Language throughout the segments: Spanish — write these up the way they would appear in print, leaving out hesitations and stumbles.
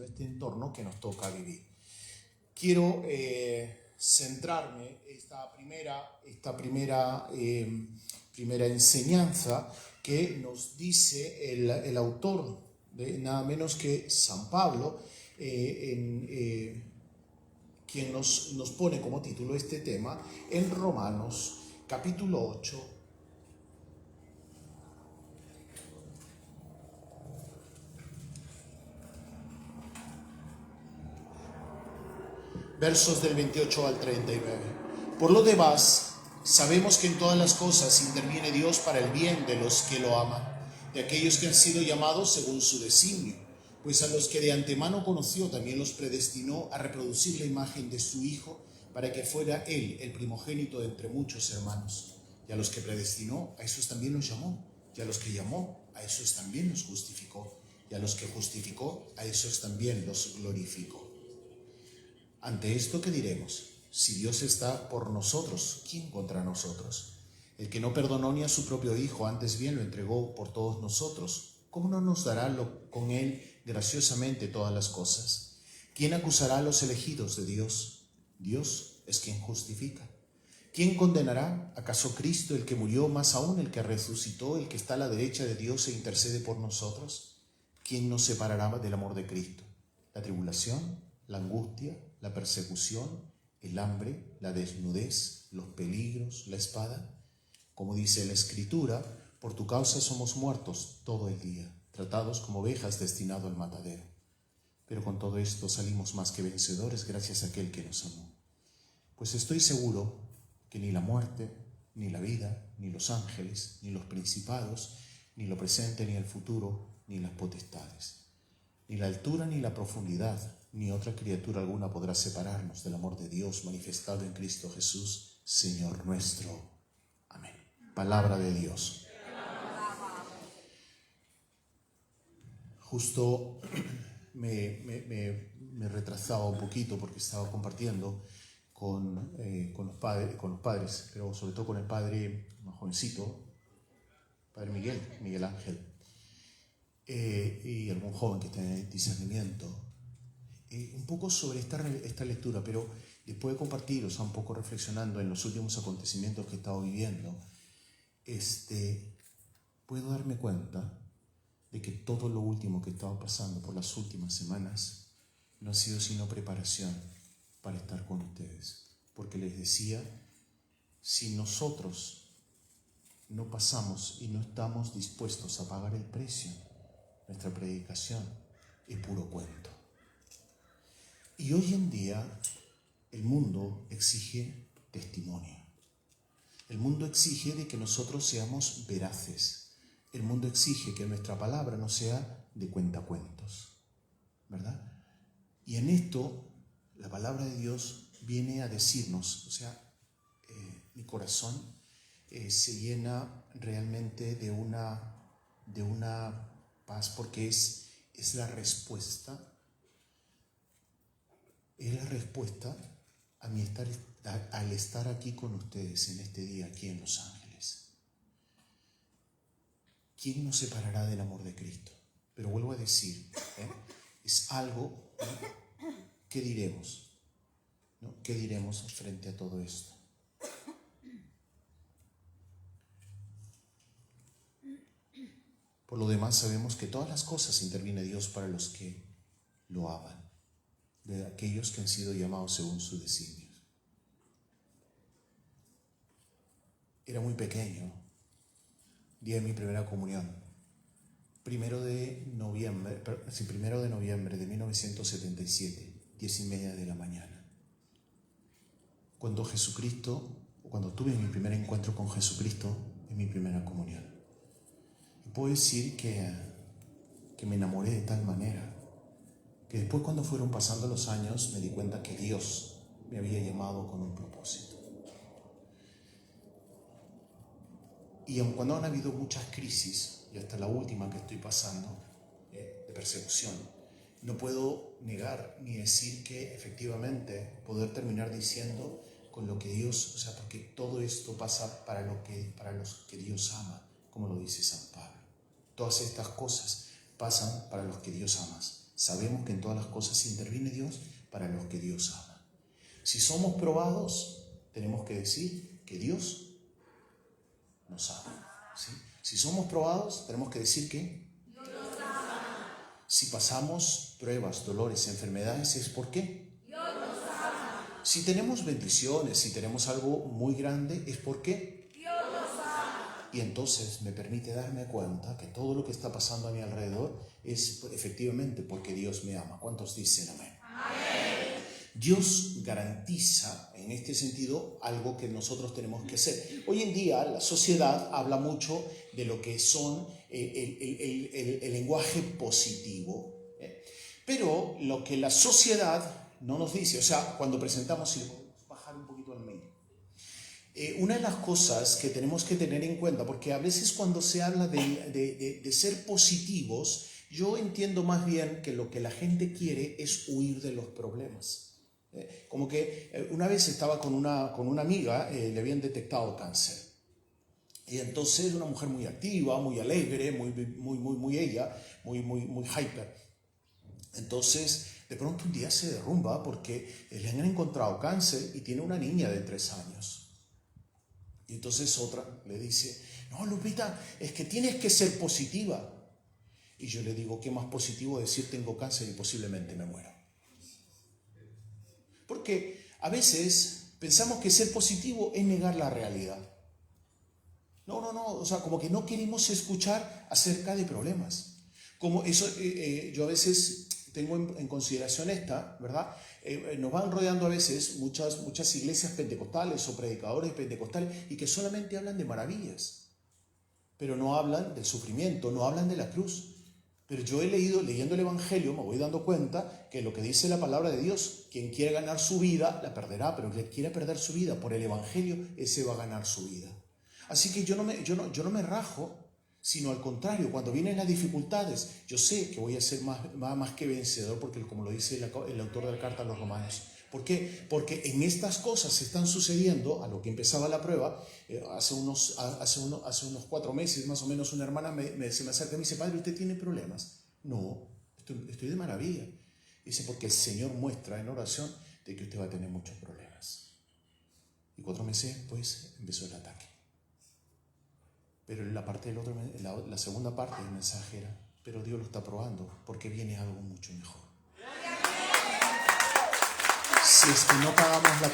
este entorno que nos toca vivir. Quiero centrarme esta primera enseñanza que nos dice el autor de nada menos que San Pablo, quien nos pone como título este tema en Romanos capítulo 8, versos del 28 al 39. Por lo demás, sabemos que en todas las cosas interviene Dios para el bien de los que lo aman, de aquellos que han sido llamados según su designio. Pues a los que de antemano conoció también los predestinó a reproducir la imagen de su Hijo, para que fuera Él el primogénito de entre muchos hermanos. Y a los que predestinó, a esos también los llamó. Y a los que llamó, a esos también los justificó. Y a los que justificó, a esos también los glorificó. Ante esto, ¿qué diremos? Si Dios está por nosotros, ¿quién contra nosotros? El que no perdonó ni a su propio Hijo, antes bien lo entregó por todos nosotros, ¿cómo no nos dará con Él graciosamente todas las cosas? ¿Quién acusará a los elegidos de Dios? Dios es quien justifica. ¿Quién condenará? ¿Acaso Cristo, el que murió, más aún el que resucitó, el que está a la derecha de Dios e intercede por nosotros? ¿Quién nos separará del amor de Cristo? ¿La tribulación, la angustia, la persecución, el hambre, la desnudez, los peligros, la espada? Como dice la Escritura, por tu causa somos muertos todo el día, tratados como ovejas destinados al matadero. Pero con todo esto salimos más que vencedores gracias a aquel que nos amó. Pues estoy seguro que ni la muerte, ni la vida, ni los ángeles, ni los principados, ni lo presente, ni el futuro, ni las potestades, ni la altura, ni la profundidad, ni otra criatura alguna podrá separarnos del amor de Dios manifestado en Cristo Jesús, Señor nuestro. Amén. Palabra de Dios. Justo me retrasaba un poquito porque estaba compartiendo con los padres, pero sobre todo con el padre más jovencito, padre Miguel Ángel, y algún joven que esté en discernimiento, un poco sobre esta lectura, pero después de compartir, un poco reflexionando en los últimos acontecimientos que he estado viviendo, puedo darme cuenta de que todo lo último que he estado pasando por las últimas semanas no ha sido sino preparación para estar con ustedes. Porque les decía, si nosotros no pasamos y no estamos dispuestos a pagar el precio, nuestra predicación es puro cuento. Y hoy en día el mundo exige testimonio. El mundo exige de que nosotros seamos veraces. El mundo exige que nuestra palabra no sea de cuentacuentos, ¿verdad? Y en esto la palabra de Dios viene a decirnos, mi corazón se llena realmente de una paz, porque es la respuesta. Es la respuesta a al estar aquí con ustedes en este día, aquí en Los Ángeles. ¿Quién nos separará del amor de Cristo? Pero vuelvo a decir, es algo, ¿qué diremos? ¿No? ¿Qué diremos frente a todo esto? Por lo demás, sabemos que todas las cosas interviene Dios para los que lo aman, de aquellos que han sido llamados según su designio. Era muy pequeño, día de mi primera comunión, 1 de noviembre de 1977, 10:30 de la mañana. Cuando tuve mi primer encuentro con Jesucristo en mi primera comunión. Y puedo decir que me enamoré de tal manera que después, cuando fueron pasando los años, me di cuenta que Dios me había llamado con un propósito. Y aun cuando han habido muchas crisis, y hasta la última que estoy pasando, de persecución, no puedo negar ni decir que efectivamente poder terminar diciendo con lo que Dios, porque todo esto pasa para los que Dios ama, como lo dice San Pablo. Todas estas cosas pasan para los que Dios ama. sabemos que en todas las cosas interviene Dios para los que Dios ama. Si somos probados, tenemos que decir que Dios nos ama. ¿Sí? Si somos probados, tenemos que decir que Dios nos ama. Si pasamos pruebas, dolores, enfermedades, ¿es por qué? Dios nos ama. Si tenemos bendiciones, si tenemos algo muy grande, ¿es por qué? Dios nos ama. Y entonces me permite darme cuenta que todo lo que está pasando a mi alrededor es efectivamente porque Dios me ama. ¿Cuántos dicen amén? Amén. Dios garantiza en este sentido algo que nosotros tenemos que hacer. Hoy en día la sociedad habla mucho de lo que son el lenguaje positivo, pero lo que la sociedad no nos dice, o sea, cuando presentamos, si le podemos bajar un poquito al medio, una de las cosas que tenemos que tener en cuenta, porque a veces cuando se habla de ser positivos, yo entiendo más bien que lo que la gente quiere es huir de los problemas. Como que una vez estaba con una amiga, le habían detectado cáncer. Y entonces una mujer muy activa, muy alegre, muy ella, muy hyper. Entonces, de pronto un día se derrumba porque le han encontrado cáncer y tiene una niña de 3 años. Y entonces otra le dice, no, Lupita, es que tienes que ser positiva. Y yo le digo, ¿qué más positivo decir tengo cáncer y posiblemente me muero? Porque a veces pensamos que ser positivo es negar la realidad. No, o sea, como que no queremos escuchar acerca de problemas. Como eso, yo a veces tengo en consideración esta, ¿verdad? Nos van rodeando a veces muchas iglesias pentecostales o predicadores pentecostales y que solamente hablan de maravillas, pero no hablan del sufrimiento, no hablan de la cruz. Pero yo he leyendo el Evangelio, me voy dando cuenta que lo que dice la palabra de Dios, quien quiere ganar su vida, la perderá, pero quien quiere perder su vida por el Evangelio, ese va a ganar su vida. Así que yo no me rajo, sino al contrario, cuando vienen las dificultades, yo sé que voy a ser más que vencedor, porque como lo dice el autor de la carta a los Romanos. ¿Por qué? Porque en estas cosas están sucediendo, a lo que empezaba la prueba, hace unos 4 meses más o menos, una hermana se me acerca y me dice, padre, ¿usted tiene problemas? No, estoy de maravilla. Dice, porque el Señor muestra en oración de que usted va a tener muchos problemas. Y 4 meses después empezó el ataque. Pero la segunda parte del mensaje era, pero Dios lo está probando porque viene algo mucho mejor. Si es que no pagamos la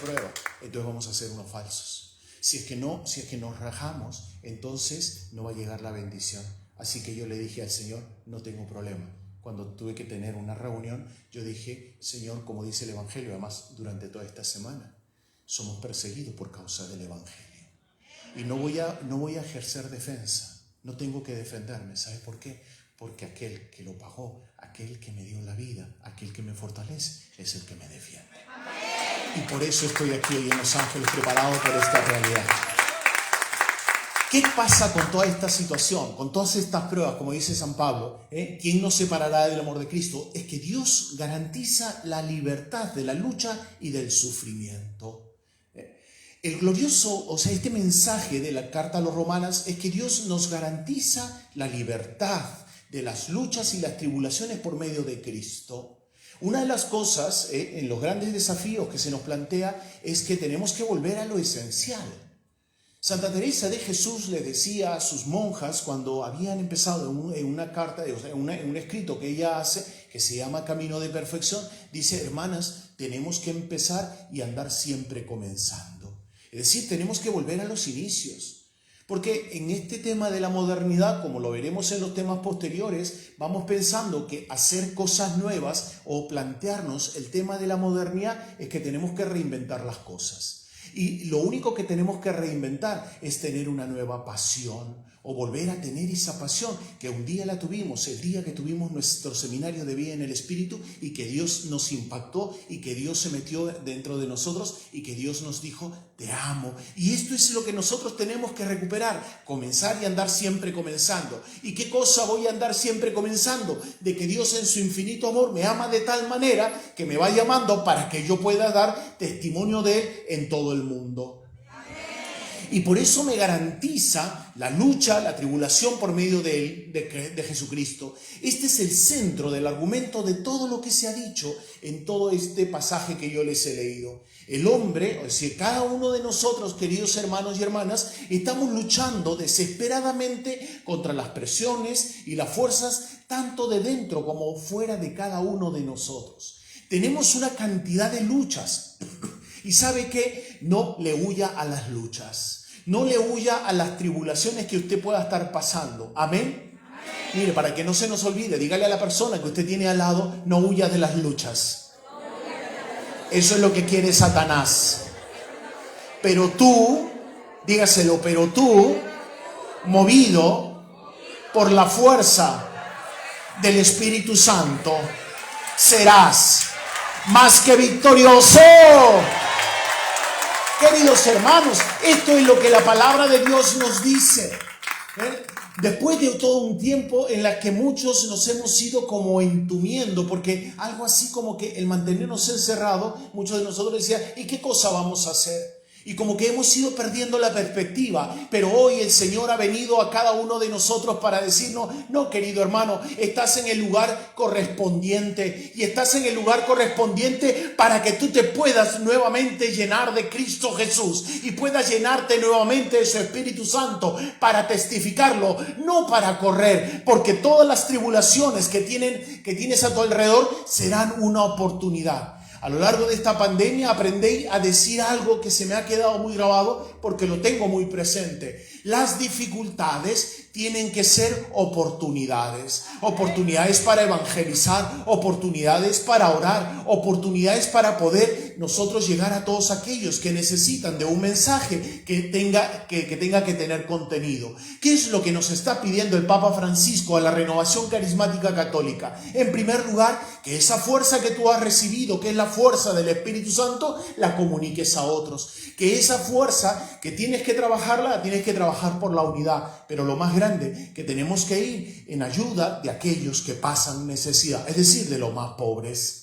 prueba, entonces vamos a ser unos falsos. Si es que nos rajamos, entonces no va a llegar la bendición. Así que yo le dije al Señor, no tengo problema. Cuando tuve que tener una reunión, yo dije, Señor, como dice el Evangelio, además durante toda esta semana, somos perseguidos por causa del Evangelio. Y no voy a ejercer defensa, no tengo que defenderme. ¿Sabes por qué? Porque aquel que lo pagó, aquel que me dio la vida, aquel que me fortalece, es el que me defiende. Amén. Y por eso estoy aquí hoy en Los Ángeles, preparado por esta realidad. ¿Qué pasa con toda esta situación, con todas estas pruebas, como dice San Pablo? ¿Quién nos separará del amor de Cristo? Es que Dios garantiza la libertad de la lucha y del sufrimiento. El glorioso, o sea, este mensaje de la carta a los Romanos es que Dios nos garantiza la libertad de las luchas y las tribulaciones por medio de Cristo. Una de las cosas en los grandes desafíos que se nos plantea es que tenemos que volver a lo esencial. Santa Teresa de Jesús le decía a sus monjas cuando habían empezado en una carta, en un escrito que ella hace, que se llama Camino de Perfección, dice, hermanas, tenemos que empezar y andar siempre comenzando. Es decir, tenemos que volver a los inicios, porque en este tema de la modernidad, como lo veremos en los temas posteriores, vamos pensando que hacer cosas nuevas o plantearnos el tema de la modernidad es que tenemos que reinventar las cosas. Y lo único que tenemos que reinventar es tener una nueva pasión o volver a tener esa pasión que un día la tuvimos, el día que tuvimos nuestro seminario de vida en el Espíritu y que Dios nos impactó y que Dios se metió dentro de nosotros y que Dios nos dijo, te amo. Y esto es lo que nosotros tenemos que recuperar, comenzar y andar siempre comenzando. ¿Y qué cosa voy a andar siempre comenzando? De que Dios en su infinito amor me ama de tal manera que me va llamando para que yo pueda dar testimonio de Él en todo el mundo. Y por eso me garantiza la lucha, la tribulación por medio de Jesucristo. Este es el centro del argumento de todo lo que se ha dicho en todo este pasaje que yo les he leído. El hombre, es decir, cada uno de nosotros, queridos hermanos y hermanas, estamos luchando desesperadamente contra las presiones y las fuerzas tanto de dentro como fuera de cada uno de nosotros. Tenemos una cantidad de luchas y ¿sabe qué? No le huya a las luchas, no le huya a las tribulaciones que usted pueda estar pasando. ¿Amén? Mire, para que no se nos olvide, dígale a la persona que usted tiene al lado, no huya de las luchas. Eso es lo que quiere Satanás. Pero tú, dígaselo, pero tú, movido por la fuerza del Espíritu Santo, serás más que victorioso. Queridos hermanos, esto es lo que la palabra de Dios nos dice. Después de todo un tiempo en la que muchos nos hemos ido como entumiendo, porque algo así como que el mantenernos encerrados, muchos de nosotros decían, ¿y qué cosa vamos a hacer? Y como que hemos ido perdiendo la perspectiva, pero hoy el Señor ha venido a cada uno de nosotros para decirnos, no, querido hermano, estás en el lugar correspondiente y estás en el lugar correspondiente para que tú te puedas nuevamente llenar de Cristo Jesús y puedas llenarte nuevamente de su Espíritu Santo para testificarlo, no para correr, porque todas las tribulaciones que tienes a tu alrededor serán una oportunidad. A lo largo de esta pandemia aprendí a decir algo que se me ha quedado muy grabado porque lo tengo muy presente. Las dificultades tienen que ser oportunidades. Oportunidades para evangelizar, oportunidades para orar, oportunidades para poder nosotros llegar a todos aquellos que necesitan de un mensaje que tenga que tener contenido. ¿Qué es lo que nos está pidiendo el Papa Francisco a la Renovación Carismática Católica? En primer lugar, que esa fuerza que tú has recibido, que es la fuerza del Espíritu Santo, la comuniques a otros. Que esa fuerza que tienes que trabajarla, la tienes que trabajar por la unidad. Pero lo más grande, que tenemos que ir en ayuda de aquellos que pasan necesidad, es decir, de los más pobres.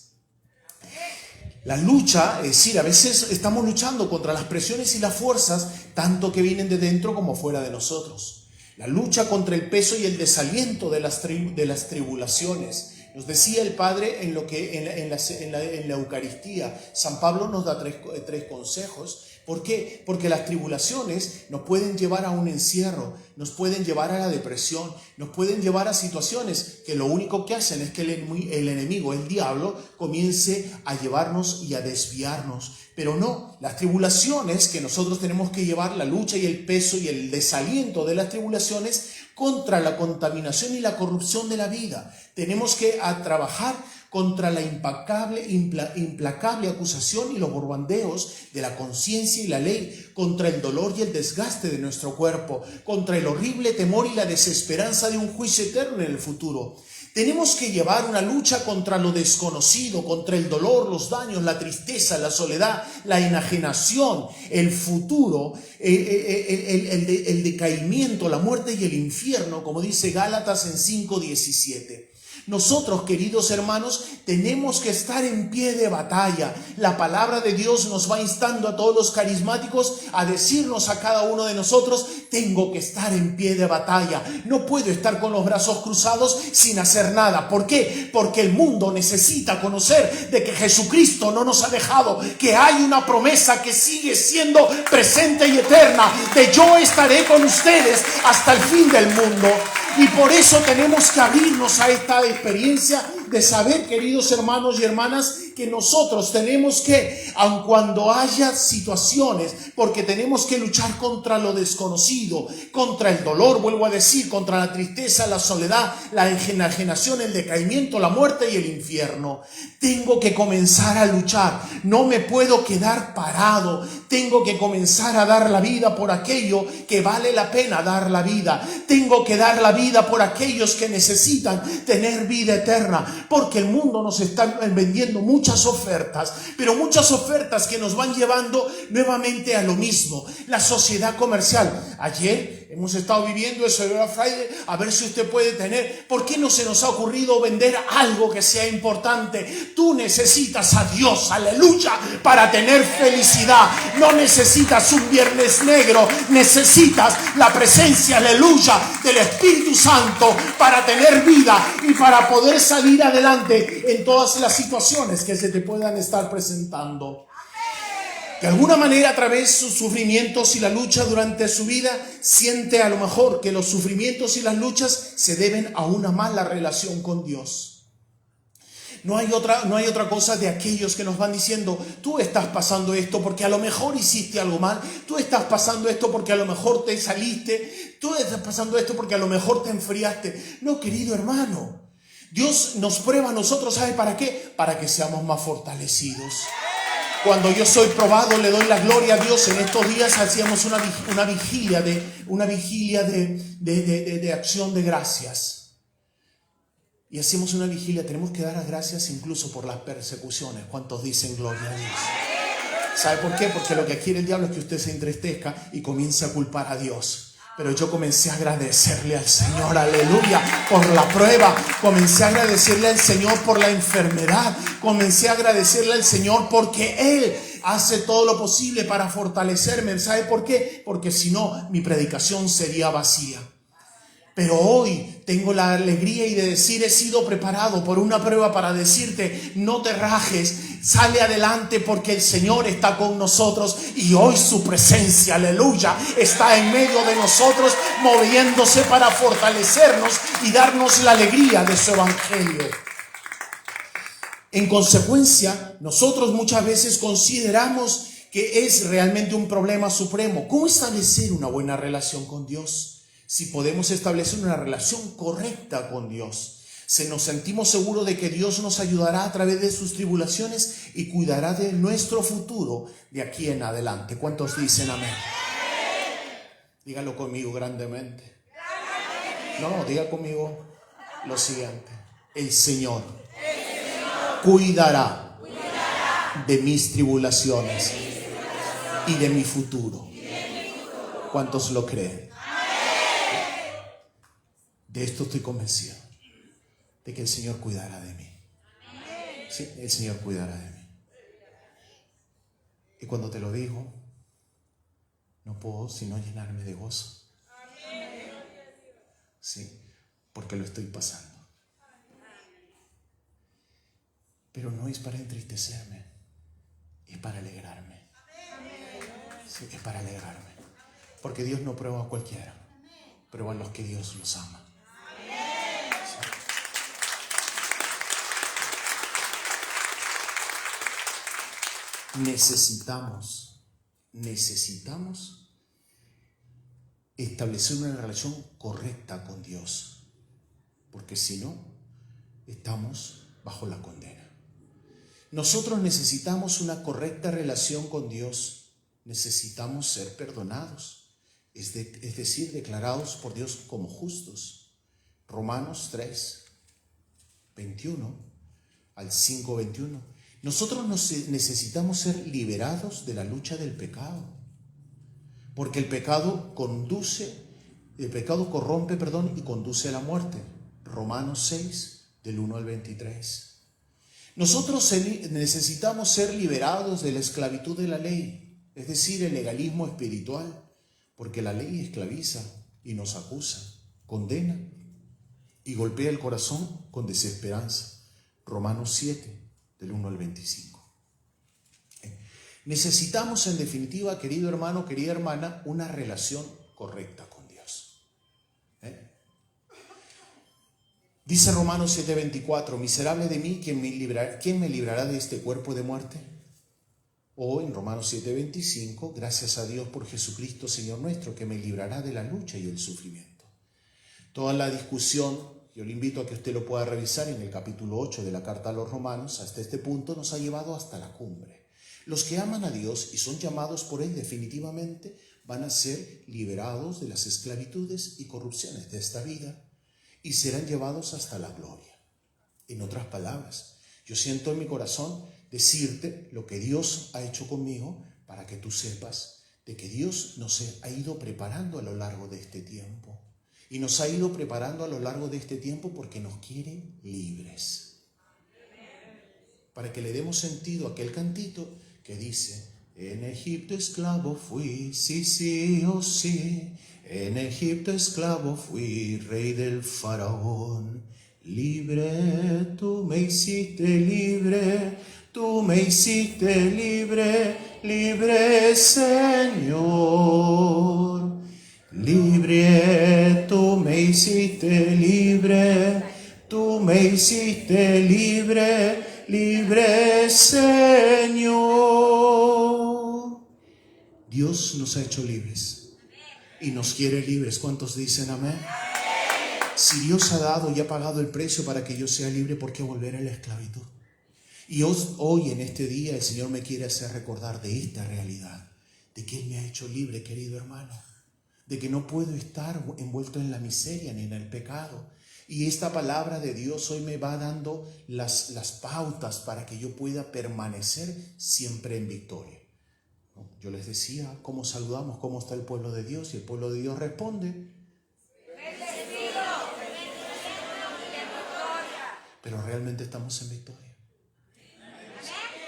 La lucha, es decir, a veces estamos luchando contra las presiones y las fuerzas, tanto que vienen de dentro como fuera de nosotros. La lucha contra el peso y el desaliento de las tribulaciones. Nos decía el Padre en la Eucaristía. San Pablo nos da tres consejos. ¿Por qué? Porque las tribulaciones nos pueden llevar a un encierro, nos pueden llevar a la depresión, nos pueden llevar a situaciones que lo único que hacen es que el enemigo, el diablo, comience a llevarnos y a desviarnos. Pero no, las tribulaciones que nosotros tenemos que llevar, la lucha y el peso y el desaliento de las tribulaciones contra la contaminación y la corrupción de la vida. Tenemos que trabajar contra la implacable acusación y los borbandeos de la conciencia y la ley, contra el dolor y el desgaste de nuestro cuerpo, contra el horrible temor y la desesperanza de un juicio eterno en el futuro. Tenemos que llevar una lucha contra lo desconocido, contra el dolor, los daños, la tristeza, la soledad, la enajenación, el futuro, el decaimiento, la muerte y el infierno, como dice Gálatas en 5:17. Nosotros, queridos hermanos, tenemos que estar en pie de batalla. La palabra de Dios nos va instando a todos los carismáticos a decirnos a cada uno de nosotros, tengo que estar en pie de batalla. No puedo estar con los brazos cruzados sin hacer nada. ¿Por qué? Porque el mundo necesita conocer de que Jesucristo no nos ha dejado, que hay una promesa que sigue siendo presente y eterna, de yo estaré con ustedes hasta el fin del mundo. Y por eso tenemos que abrirnos a esta experiencia de saber, queridos hermanos y hermanas, que nosotros tenemos que, aun cuando haya situaciones, porque tenemos que luchar contra lo desconocido, contra el dolor, vuelvo a decir, contra la tristeza, la soledad, la enajenación, el decaimiento, la muerte y el infierno. Tengo que comenzar a luchar, no me puedo quedar parado, tengo que comenzar a dar la vida por aquello que vale la pena dar la vida, tengo que dar la vida por aquellos que necesitan tener vida eterna, porque el mundo nos está vendiendo muchas ofertas, pero muchas ofertas que nos van llevando nuevamente a lo mismo, la sociedad comercial. Ayer hemos estado viviendo eso de Black Friday, a ver si usted puede tener. ¿Por qué no se nos ha ocurrido vender algo que sea importante? Tú necesitas a Dios, aleluya, para tener felicidad. No necesitas un viernes negro, necesitas la presencia, aleluya, del Espíritu Santo para tener vida y para poder salir adelante en todas las situaciones que se te puedan estar presentando. De alguna manera, a través de sus sufrimientos y la lucha durante su vida, siente a lo mejor que los sufrimientos y las luchas se deben a una mala relación con Dios. No hay otra cosa de aquellos que nos van diciendo: tú estás pasando esto porque a lo mejor hiciste algo mal, tú estás pasando esto porque a lo mejor te saliste, tú estás pasando esto porque a lo mejor te enfriaste. No, querido hermano, Dios nos prueba a nosotros, ¿sabe para qué? Para que seamos más fortalecidos. Cuando yo soy probado, le doy la gloria a Dios. En estos días hacíamos una vigilia de acción de gracias. Y hacemos una vigilia, tenemos que dar las gracias incluso por las persecuciones. ¿Cuántos dicen gloria a Dios? ¿Sabe por qué? Porque lo que quiere el diablo es que usted se entristezca y comience a culpar a Dios. Pero yo comencé a agradecerle al Señor, aleluya, por la prueba. Comencé a agradecerle al Señor por la enfermedad. Comencé a agradecerle al Señor porque Él hace todo lo posible para fortalecerme. ¿Sabe por qué? Porque si no, mi predicación sería vacía. Pero hoy tengo la alegría y de decir: he sido preparado por una prueba para decirte: no te rajes, sale adelante, porque el Señor está con nosotros y hoy su presencia, aleluya, está en medio de nosotros, moviéndose para fortalecernos y darnos la alegría de su evangelio. En consecuencia, nosotros muchas veces consideramos que es realmente un problema supremo. ¿Cómo establecer una buena relación con Dios? Si podemos establecer una relación correcta con Dios, nos sentimos seguros de que Dios nos ayudará a través de sus tribulaciones y cuidará de nuestro futuro de aquí en adelante. ¿Cuántos dicen amén? Dígalo conmigo grandemente. No, diga conmigo lo siguiente: el Señor cuidará de mis tribulaciones y de mi futuro. ¿Cuántos lo creen? De esto estoy convencido, de que el Señor cuidará de mí. Sí, el Señor cuidará de mí. Y cuando te lo digo, no puedo sino llenarme de gozo. Sí, porque lo estoy pasando. Pero no es para entristecerme, es para alegrarme. Sí, es para alegrarme. Porque Dios no prueba a cualquiera, prueba a los que Dios los ama. Necesitamos establecer una relación correcta con Dios, porque si no, estamos bajo la condena. Nosotros necesitamos una correcta relación con Dios, necesitamos ser perdonados, es decir, declarados por Dios como justos. Romanos 3, 21 al 5, 21. Nosotros necesitamos ser liberados de la lucha del pecado, porque el pecado corrompe, y conduce a la muerte. Romanos 6, del 1 al 23. Nosotros necesitamos ser liberados de la esclavitud de la ley, es decir, el legalismo espiritual, porque la ley esclaviza y nos acusa, condena y golpea el corazón con desesperanza. Romanos 7, del 1 al 25. Necesitamos, en definitiva, querido hermano, querida hermana, una relación correcta con Dios. Dice Romanos 7:24: miserable de mí, ¿quién me librará de este cuerpo de muerte? O en Romanos 7:25: gracias a Dios por Jesucristo, Señor nuestro, que me librará de la lucha y el sufrimiento. Toda la discusión, yo le invito a que usted lo pueda revisar en el capítulo 8 de la carta a los Romanos, hasta este punto nos ha llevado hasta la cumbre. Los que aman a Dios y son llamados por Él definitivamente van a ser liberados de las esclavitudes y corrupciones de esta vida y serán llevados hasta la gloria. En otras palabras, yo siento en mi corazón decirte lo que Dios ha hecho conmigo para que tú sepas de que Dios nos ha ido preparando a lo largo de este tiempo. Y nos ha ido preparando a lo largo de este tiempo porque nos quiere libres. Para que le demos sentido a aquel cantito que dice: en Egipto esclavo fui, sí, sí, oh sí. En Egipto esclavo fui, rey del faraón. Libre, tú me hiciste libre, tú me hiciste libre, libre Señor. Libre, tú me hiciste libre, tú me hiciste libre, libre Señor. Dios nos ha hecho libres y nos quiere libres. ¿Cuántos dicen amén? Si Dios ha dado y ha pagado el precio para que yo sea libre, ¿por qué volver a la esclavitud? Y hoy en este día el Señor me quiere hacer recordar de esta realidad, de que Él me ha hecho libre, querido hermano, de que no puedo estar envuelto en la miseria ni en el pecado. Y esta palabra de Dios hoy me va dando las pautas para que yo pueda permanecer siempre en victoria. Yo les decía cómo saludamos, cómo está el pueblo de Dios, y el pueblo de Dios responde: pero realmente estamos en victoria.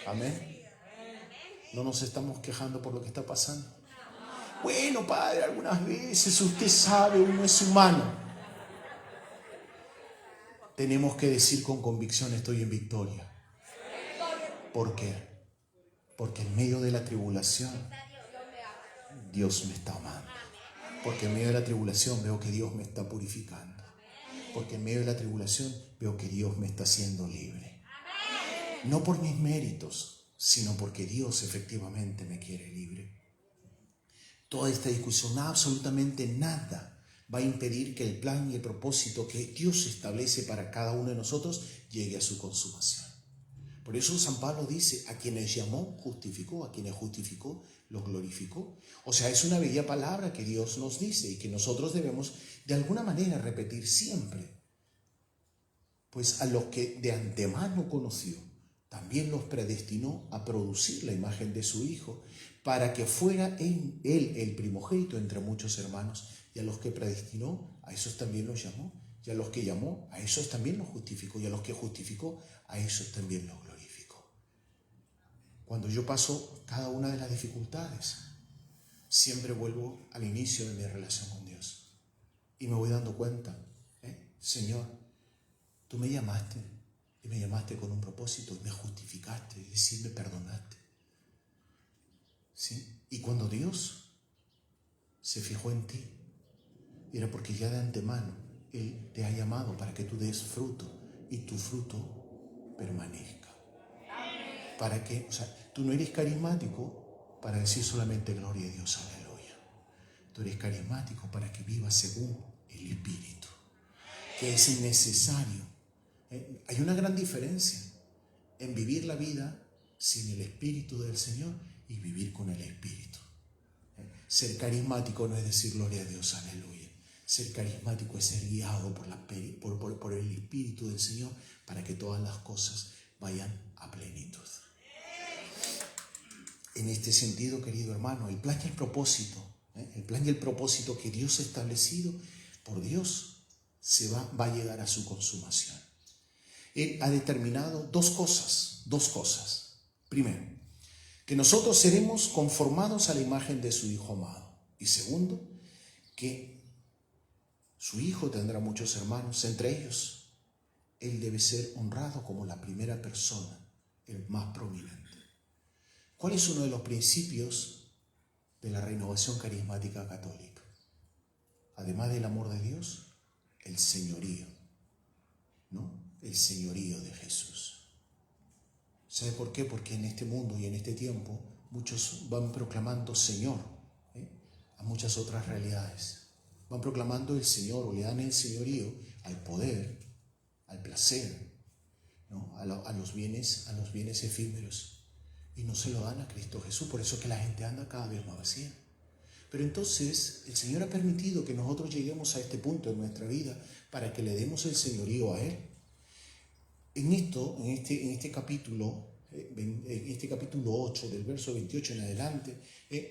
Amén. No nos estamos quejando por lo que está pasando. Bueno, Padre, algunas veces usted sabe, uno es humano. Tenemos que decir con convicción: estoy en victoria. ¿Por qué? Porque en medio de la tribulación Dios me está amando. Porque en medio de la tribulación veo que Dios me está purificando. Porque en medio de la tribulación veo que Dios me está haciendo libre. No por mis méritos, sino porque Dios efectivamente me quiere libre. Toda esta discusión, absolutamente nada va a impedir que el plan y el propósito que Dios establece para cada uno de nosotros llegue a su consumación. Por eso San Pablo dice: a quienes llamó, justificó; a quienes justificó, los glorificó. O sea, es una bella palabra que Dios nos dice y que nosotros debemos de alguna manera repetir siempre. Pues a los que de antemano conoció, también los predestinó a producir la imagen de su Hijo, para que fuera en él el primogénito entre muchos hermanos. Y a los que predestinó, a esos también los llamó. Y a los que llamó, a esos también los justificó. Y a los que justificó, a esos también los glorificó. Cuando yo paso cada una de las dificultades, siempre vuelvo al inicio de mi relación con Dios. Y me voy dando cuenta: Señor, tú me llamaste, y me llamaste con un propósito, y me justificaste, y decir, me perdonaste. ¿Sí? Y cuando Dios se fijó en ti, era porque ya de antemano Él te ha llamado para que tú des fruto, y tu fruto permanezca. Para que, tú no eres carismático para decir solamente gloria a Dios, aleluya. Tú eres carismático para que vivas según el Espíritu, que es necesario. Hay una gran diferencia en vivir la vida sin el Espíritu del Señor y vivir con el Espíritu. Ser carismático no es decir gloria a Dios, aleluya. Ser carismático es ser guiado por el Espíritu del Señor para que todas las cosas vayan a plenitud. En este sentido, querido hermano, el plan y el propósito que Dios ha establecido por Dios va a llegar a su consumación. Él ha determinado dos cosas. Primero, que nosotros seremos conformados a la imagen de su Hijo amado. Y segundo, que su Hijo tendrá muchos hermanos. Entre ellos, Él debe ser honrado como la primera persona, el más prominente. ¿Cuál es uno de los principios de la renovación carismática católica? Además del amor de Dios, el señorío, ¿no? El señorío de Jesús. ¿Sabe por qué? Porque en este mundo y en este tiempo muchos van proclamando Señor a muchas otras realidades. Van proclamando el Señor, o le dan el señorío al poder, al placer, ¿no? a los bienes efímeros. Y no se lo dan a Cristo Jesús. Por eso es que la gente anda cada vez más vacía. Pero entonces el Señor ha permitido que nosotros lleguemos a este punto en nuestra vida para que le demos el señorío a Él. En este capítulo, en este capítulo 8, del verso 28 en adelante,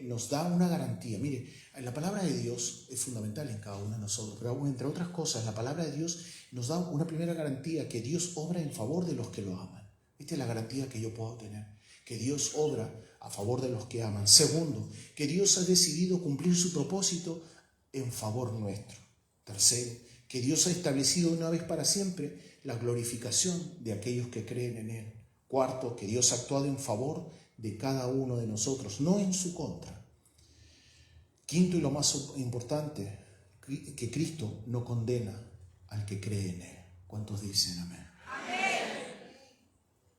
nos da una garantía. Mire, la palabra de Dios es fundamental en cada uno de nosotros, pero entre otras cosas, la palabra de Dios nos da una primera garantía, que Dios obra en favor de los que lo aman. Esta es la garantía que yo puedo tener, que Dios obra a favor de los que aman. Segundo, que Dios ha decidido cumplir su propósito en favor nuestro. Tercero, que Dios ha establecido una vez para siempre la glorificación de aquellos que creen en Él. Cuarto, que Dios ha actuado en favor de cada uno de nosotros, no en su contra. Quinto y lo más importante, que Cristo no condena al que cree en Él. ¿Cuántos dicen amén? Amén.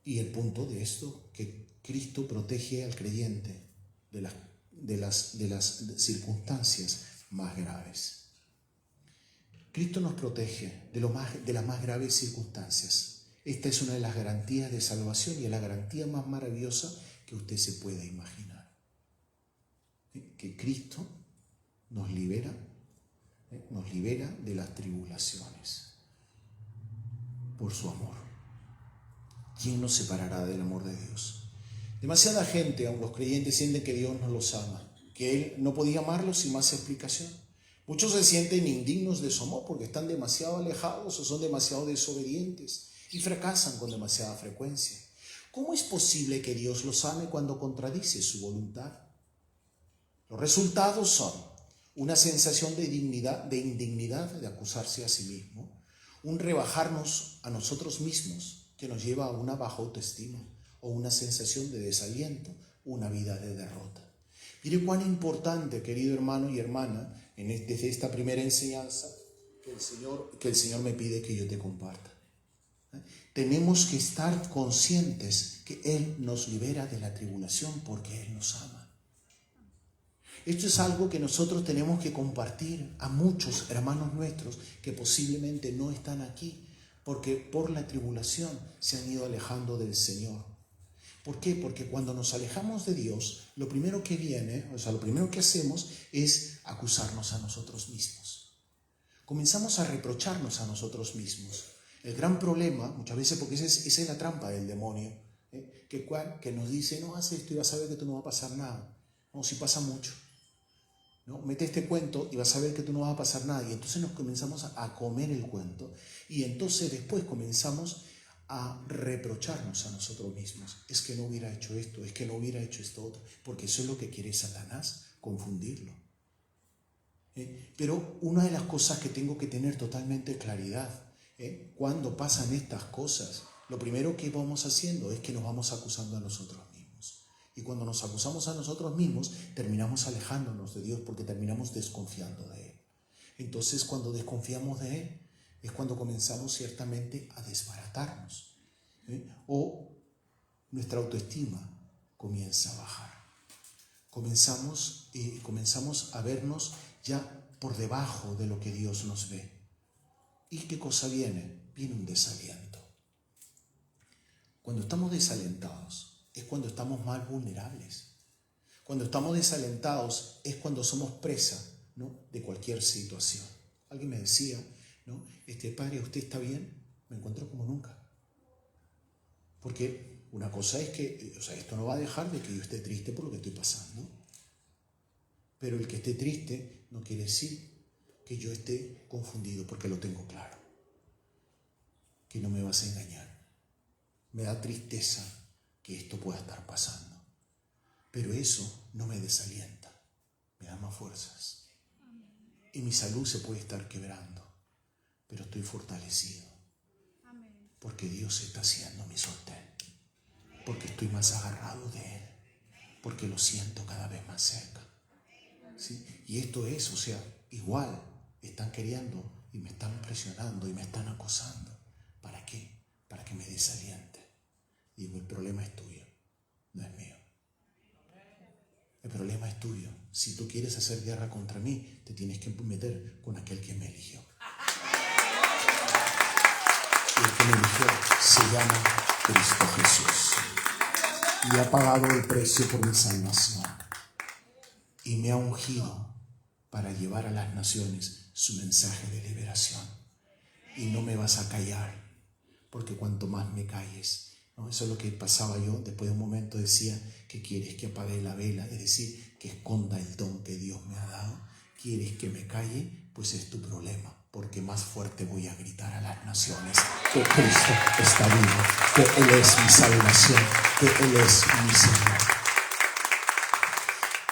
Y el punto de esto, que Cristo protege al creyente de las circunstancias más graves. Cristo nos protege de las más graves circunstancias. Esta es una de las garantías de salvación y es la garantía más maravillosa que usted se pueda imaginar. Que Cristo nos libera de las tribulaciones por su amor. ¿Quién nos separará del amor de Dios? Demasiada gente, aun los creyentes, sienten que Dios no los ama, que Él no podía amarlos sin más explicación. Muchos se sienten indignos de su amor porque están demasiado alejados o son demasiado desobedientes y fracasan con demasiada frecuencia. ¿Cómo es posible que Dios los ame cuando contradice su voluntad? Los resultados son una sensación de indignidad, de acusarse a sí mismo, un rebajarnos a nosotros mismos que nos lleva a una baja autoestima o una sensación de desaliento, una vida de derrota. Mire cuán importante, querido hermano y hermana, desde esta primera enseñanza que el Señor me pide que yo te comparta. Tenemos que estar conscientes que Él nos libera de la tribulación porque Él nos ama. Esto es algo que nosotros tenemos que compartir a muchos hermanos nuestros que posiblemente no están aquí porque por la tribulación se han ido alejando del Señor. ¿Por qué? Porque cuando nos alejamos de Dios, lo primero que hacemos es acusarnos a nosotros mismos. Comenzamos a reprocharnos a nosotros mismos. El gran problema, muchas veces, porque esa es la trampa del demonio, que nos dice, no, haz esto y vas a ver que tú no va a pasar nada. No, si pasa mucho. ¿No? Mete este cuento y vas a ver que tú no vas a pasar nada. Y entonces nos comenzamos a comer el cuento. Y entonces después comenzamos a reprocharnos a nosotros mismos. Es que no hubiera hecho esto, es que no hubiera hecho esto otro. Porque eso es lo que quiere Satanás, confundirlo. Pero una de las cosas que tengo que tener totalmente claridad, cuando pasan estas cosas, lo primero que vamos haciendo es que nos vamos acusando a nosotros mismos. Y cuando nos acusamos a nosotros mismos, terminamos alejándonos de Dios porque terminamos desconfiando de Él. Entonces, cuando desconfiamos de Él, es cuando comenzamos ciertamente a desbaratarnos. O nuestra autoestima comienza a bajar. Comenzamos a vernos ya por debajo de lo que Dios nos ve. ¿Y qué cosa viene? Viene un desaliento. Cuando estamos desalentados es cuando estamos más vulnerables. Cuando estamos desalentados es cuando somos presa, ¿no?, de cualquier situación. Alguien me decía, ¿no?, padre, ¿usted está bien? Me encuentro como nunca. Porque una cosa es que, esto no va a dejar de que yo esté triste por lo que estoy pasando. Pero el que esté triste no quiere decir que yo esté confundido, porque lo tengo claro. Que no me vas a engañar. Me da tristeza que esto pueda estar pasando. Pero eso no me desalienta, me da más fuerzas. Y mi salud se puede estar quebrando, pero estoy fortalecido. Porque Dios está haciendo mi sostén. Porque estoy más agarrado de Él. Porque lo siento cada vez más cerca. ¿Sí? Y esto es, igual están queriendo y me están presionando y me están acosando. ¿Para qué? Para que me desaliente. Digo, el problema es tuyo, no es mío. El problema es tuyo. Si tú quieres hacer guerra contra mí, te tienes que meter con aquel que me eligió. Y el que me eligió se llama Cristo Jesús. Y ha pagado el precio por mi salvación. Y me ha ungido para llevar a las naciones su mensaje de liberación. Y no me vas a callar, porque cuanto más me calles, ¿no?, Eso es lo que pasaba yo. Después de un momento decía, ¿qué quieres? Que apague la vela, es decir, que esconda el don que Dios me ha dado. ¿Quieres que me calle? Pues es tu problema, porque más fuerte voy a gritar a las naciones que Cristo está vivo, que Él es mi salvación, que Él es mi Señor.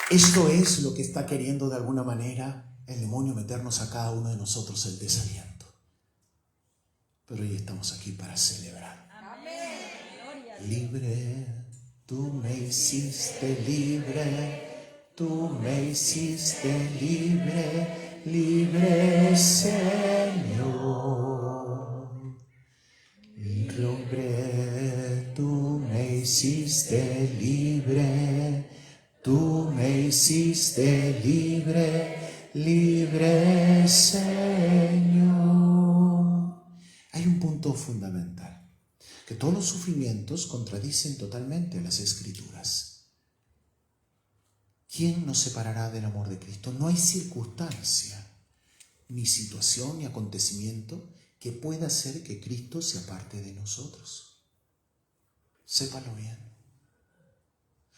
Esto es lo que está queriendo de alguna manera el demonio, meternos a cada uno de nosotros el desaliento. Pero hoy estamos aquí para celebrar. Libre, tú me hiciste libre, tú me hiciste libre, libre Señor. Libre, tú me hiciste libre, tú me hiciste libre, libre Señor. Hay un punto fundamental. Que todos los sufrimientos contradicen totalmente las Escrituras. ¿Quién nos separará del amor de Cristo? No hay circunstancia, ni situación, ni acontecimiento que pueda hacer que Cristo se aparte de nosotros. Sépalo bien.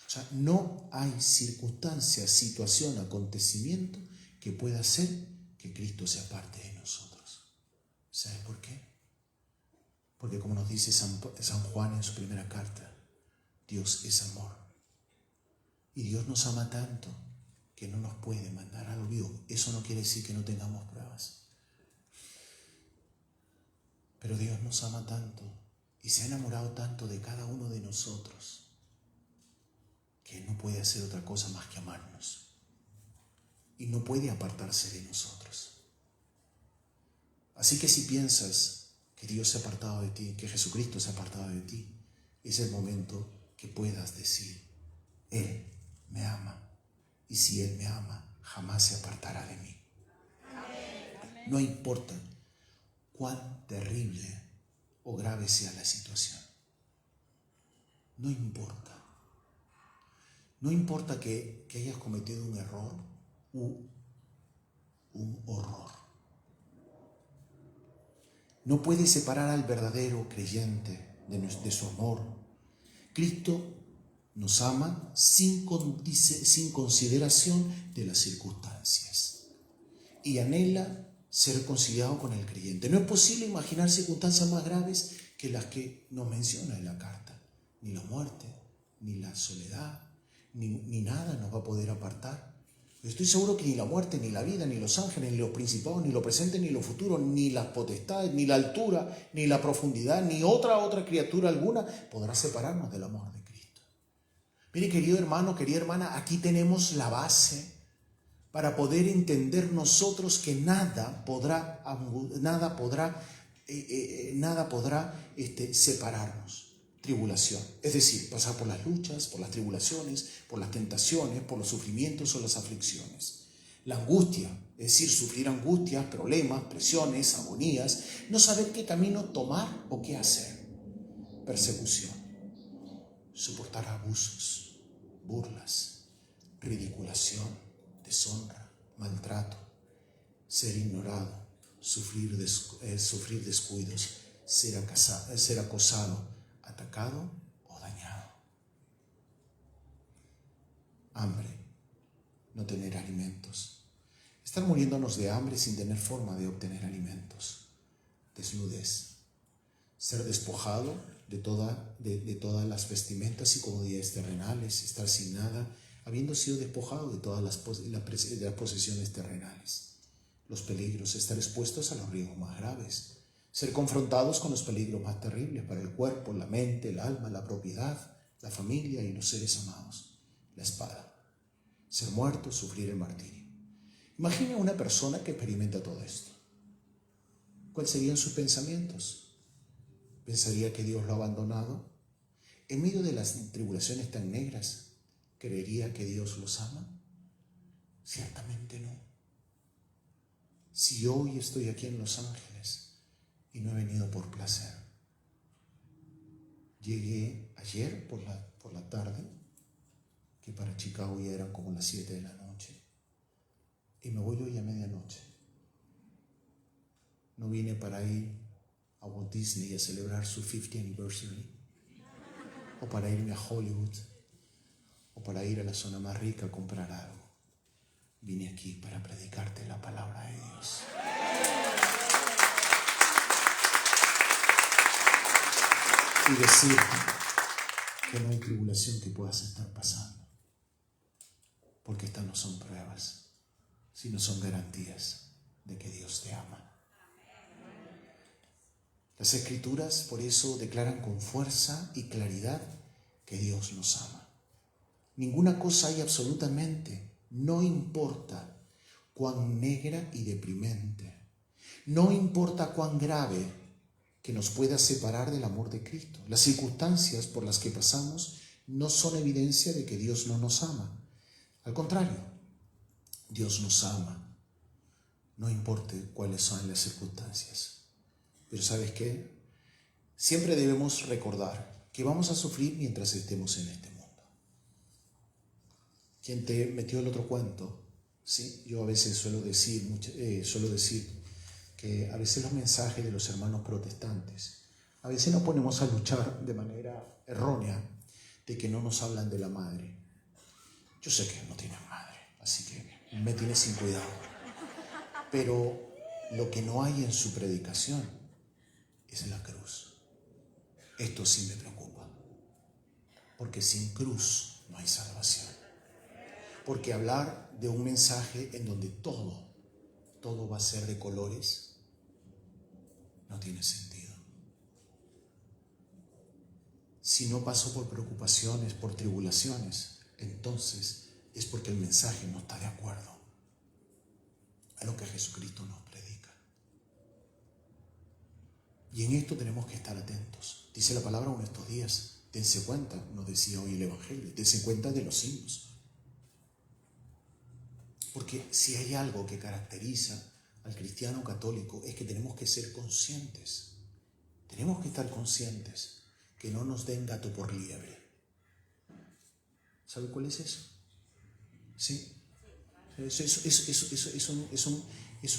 O sea, no hay circunstancia, situación, acontecimiento que pueda hacer que Cristo se aparte de nosotros. ¿Sabes por qué? Porque como nos dice San Juan en su primera carta, Dios es amor. Y Dios nos ama tanto que no nos puede mandar al olvido. Eso no quiere decir que no tengamos pruebas. Pero Dios nos ama tanto y se ha enamorado tanto de cada uno de nosotros que no puede hacer otra cosa más que amarnos. Y no puede apartarse de nosotros. Así que si piensas que Dios se ha apartado de ti, que Jesucristo se ha apartado de ti, es el momento que puedas decir, Él me ama, y si Él me ama, jamás se apartará de mí. No importa cuán terrible o grave sea la situación. No importa. No importa que hayas cometido un error u un horror. No puede separar al verdadero creyente de su amor. Cristo nos ama sin consideración de las circunstancias y anhela ser reconciliado con el creyente. No es posible imaginar circunstancias más graves que las que nos menciona en la carta. Ni la muerte, ni la soledad, ni nada nos va a poder apartar. Estoy seguro que ni la muerte, ni la vida, ni los ángeles, ni los principados, ni lo presente, ni lo futuro, ni las potestades, ni la altura, ni la profundidad, ni otra criatura alguna podrá separarnos del amor de Cristo. Mire, querido hermano, querida hermana, aquí tenemos la base para poder entender nosotros que nada podrá separarnos. Tribulación, es decir, pasar por las luchas, por las tribulaciones, por las tentaciones, por los sufrimientos o las aflicciones. La angustia, es decir, sufrir angustias, problemas, presiones, agonías, no saber qué camino tomar o qué hacer. Persecución, soportar abusos, burlas, ridiculación, deshonra, maltrato, ser ignorado, sufrir descuidos, ser acosado, atacado o dañado. Hambre, no tener alimentos. Estar muriéndonos de hambre sin tener forma de obtener alimentos. Desnudez, ser despojado de todas las vestimentas y comodidades terrenales, estar sin nada, habiendo sido despojado de todas las posesiones terrenales. Los peligros, estar expuestos a los riesgos más graves. Ser confrontados con los peligros más terribles para el cuerpo, la mente, el alma, la propiedad, la familia y los seres amados. La espada. Ser muerto, sufrir el martirio. Imagine una persona que experimenta todo esto. ¿Cuáles serían sus pensamientos? ¿Pensaría que Dios lo ha abandonado? En medio de las tribulaciones tan negras, ¿creería que Dios los ama? Ciertamente no. Si hoy estoy aquí en Los Ángeles y no he venido por placer. Llegué ayer por la tarde, que para Chicago ya eran como las 7 de la noche, y me voy hoy a medianoche. No vine para ir a Walt Disney a celebrar su 50th anniversary. o para irme a Hollywood, o para ir a la zona más rica a comprar algo. Vine aquí para predicarte la palabra de Dios. Y decir que no hay tribulación que puedas estar pasando. Porque estas no son pruebas, sino son garantías de que Dios te ama. Las Escrituras por eso declaran con fuerza y claridad que Dios nos ama. Ninguna cosa hay absolutamente, no importa cuán negra y deprimente, no importa cuán grave, que nos pueda separar del amor de Cristo. Las circunstancias por las que pasamos no son evidencia de que Dios no nos ama. Al contrario, Dios nos ama, no importa cuáles son las circunstancias. Pero ¿sabes qué? Siempre debemos recordar que vamos a sufrir mientras estemos en este mundo. ¿Quién te metió el otro cuento? ¿Sí? Yo a veces suelo decir que a veces los mensajes de los hermanos protestantes, a veces nos ponemos a luchar de manera errónea de que no nos hablan de la madre. Yo sé que no tienen madre, así que me tiene sin cuidado. Pero lo que no hay en su predicación es la cruz. Esto sí me preocupa, porque sin cruz no hay salvación. Porque hablar de un mensaje en donde todo va a ser de colores, no tiene sentido. Si no pasó por preocupaciones, por tribulaciones, entonces es porque el mensaje no está de acuerdo a lo que Jesucristo nos predica. Y en esto tenemos que estar atentos. Dice la palabra en estos días, dense cuenta, nos decía hoy el Evangelio, dense cuenta de los signos. Porque si hay algo que caracteriza al cristiano católico es que tenemos que ser conscientes. Tenemos que estar conscientes que no nos den gato por liebre. ¿Sabe cuál es eso? ¿Sí? Es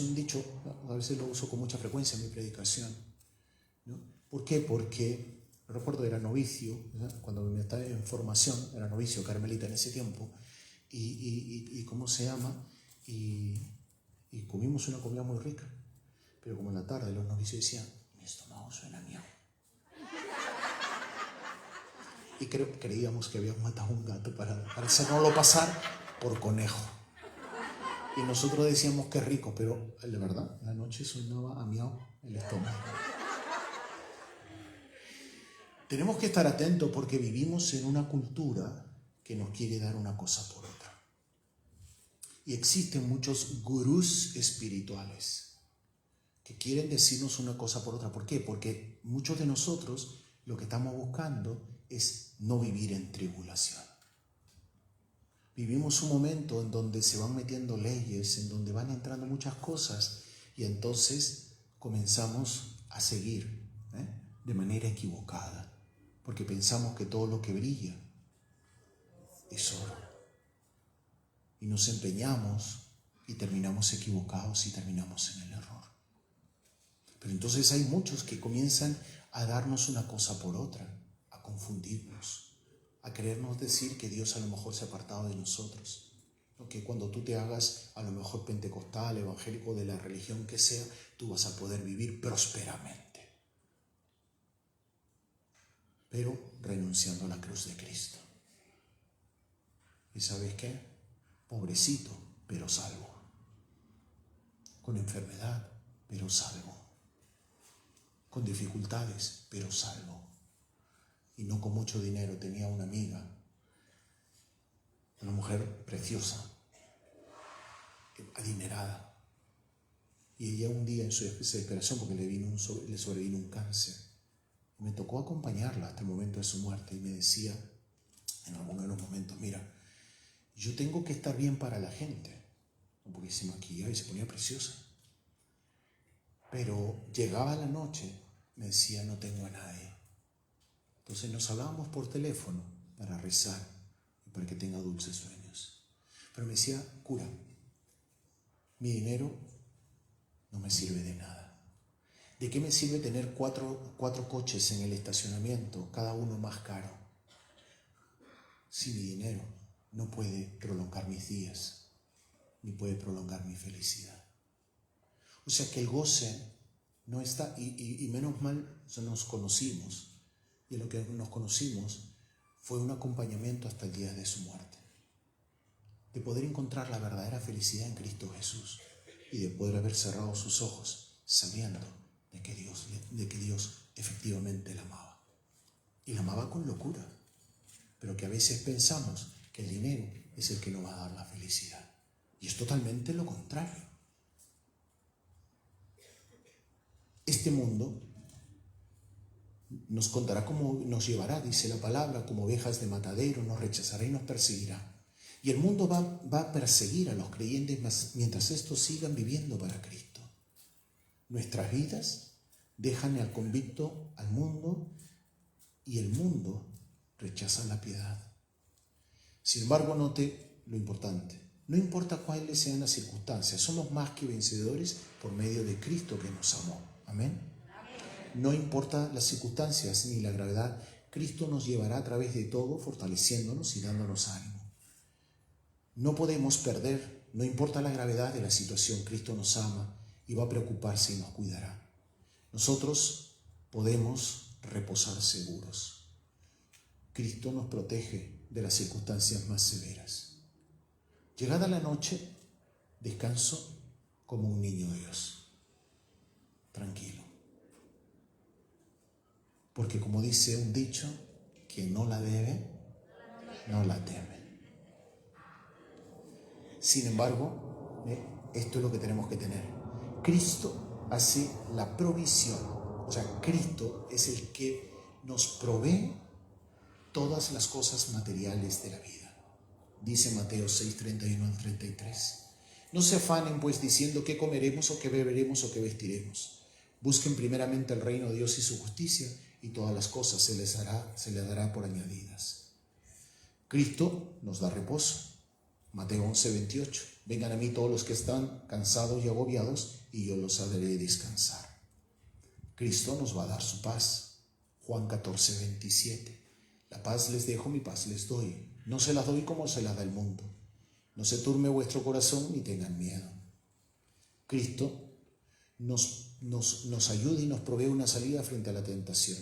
un dicho, a veces lo uso con mucha frecuencia en mi predicación, ¿no? ¿Por qué? Porque recuerdo era novicio, ¿no? Cuando me estaba en formación, era novicio carmelita en ese tiempo, y ¿cómo se llama? Y comimos una comida muy rica, pero como en la tarde los novicios decían, mi estómago suena miau. Y creíamos que habíamos matado un gato para hacernoslo pasar por conejo. Y nosotros decíamos que rico, pero la verdad, la noche sonaba a miau el estómago. Tenemos que estar atentos porque vivimos en una cultura que nos quiere dar una cosa por otra. Y existen muchos gurús espirituales que quieren decirnos una cosa por otra. ¿Por qué? Porque muchos de nosotros lo que estamos buscando es no vivir en tribulación. Vivimos un momento en donde se van metiendo leyes, en donde van entrando muchas cosas y entonces comenzamos a seguir de manera equivocada, porque pensamos que todo lo que brilla es oro. Y nos empeñamos y terminamos equivocados y terminamos en el error. Pero entonces hay muchos que comienzan a darnos una cosa por otra, a confundirnos, a querernos decir que Dios a lo mejor se ha apartado de nosotros. Que cuando tú te hagas a lo mejor pentecostal, evangélico, de la religión que sea, tú vas a poder vivir prósperamente. Pero renunciando a la cruz de Cristo. ¿Y sabes qué? Pobrecito, pero salvo. Con enfermedad, pero salvo. Con dificultades, pero salvo. Y no con mucho dinero. Tenía una amiga, una mujer preciosa, adinerada. Y ella un día en su desesperación, porque le sobrevino un cáncer, me tocó acompañarla hasta el momento de su muerte y me decía en algunos de los momentos, mira, yo tengo que estar bien para la gente, porque se maquillaba y se ponía preciosa. Pero llegaba la noche, me decía, no tengo a nadie. Entonces nos hablábamos por teléfono para rezar y para que tenga dulces sueños. Pero me decía, cura, mi dinero no me sirve de nada. ¿De qué me sirve tener cuatro coches en el estacionamiento, cada uno más caro? si mi dinero no puede prolongar mis días, ni puede prolongar mi felicidad? O sea que el goce no está, y menos mal nos conocimos, y en lo que nos conocimos fue un acompañamiento hasta el día de su muerte, de poder encontrar la verdadera felicidad en Cristo Jesús y de poder haber cerrado sus ojos sabiendo de que Dios efectivamente la amaba, y la amaba con locura, pero que a veces pensamos que el dinero es el que nos va a dar la felicidad, y es totalmente lo contrario. Este mundo nos contará cómo nos llevará, dice la palabra, como ovejas de matadero, nos rechazará y nos perseguirá. Y el mundo va a perseguir a los creyentes mientras estos sigan viviendo para Cristo. Nuestras vidas dejan al convicto al mundo y el mundo rechaza la piedad. Sin embargo, note lo importante. No importa cuáles sean las circunstancias, somos más que vencedores por medio de Cristo que nos amó. Amén. No importa las circunstancias ni la gravedad, Cristo nos llevará a través de todo, fortaleciéndonos y dándonos ánimo. No podemos perder, no importa la gravedad de la situación, Cristo nos ama y va a preocuparse y nos cuidará. Nosotros podemos reposar seguros. Cristo nos protege de las circunstancias más severas. Llegada la noche, descanso como un niño Dios. Tranquilo. Porque como dice un dicho, quien no la debe, no la teme. Sin embargo, esto es lo que tenemos que tener. Cristo hace la provisión. O sea, Cristo es el que nos provee todas las cosas materiales de la vida. Dice Mateo 6, 31 al 33. No se afanen pues diciendo qué comeremos o qué beberemos o qué vestiremos. Busquen primeramente el reino de Dios y su justicia, y todas las cosas se les dará por añadidas. Cristo nos da reposo. Mateo 11, 28. Vengan a mí todos los que están cansados y agobiados, y yo los haré descansar. Cristo nos va a dar su paz. Juan 14, 27. La paz les dejo, mi paz les doy. No se las doy como se las da el mundo. No se turbe vuestro corazón ni tengan miedo. Cristo nos ayuda y nos provee una salida frente a la tentación.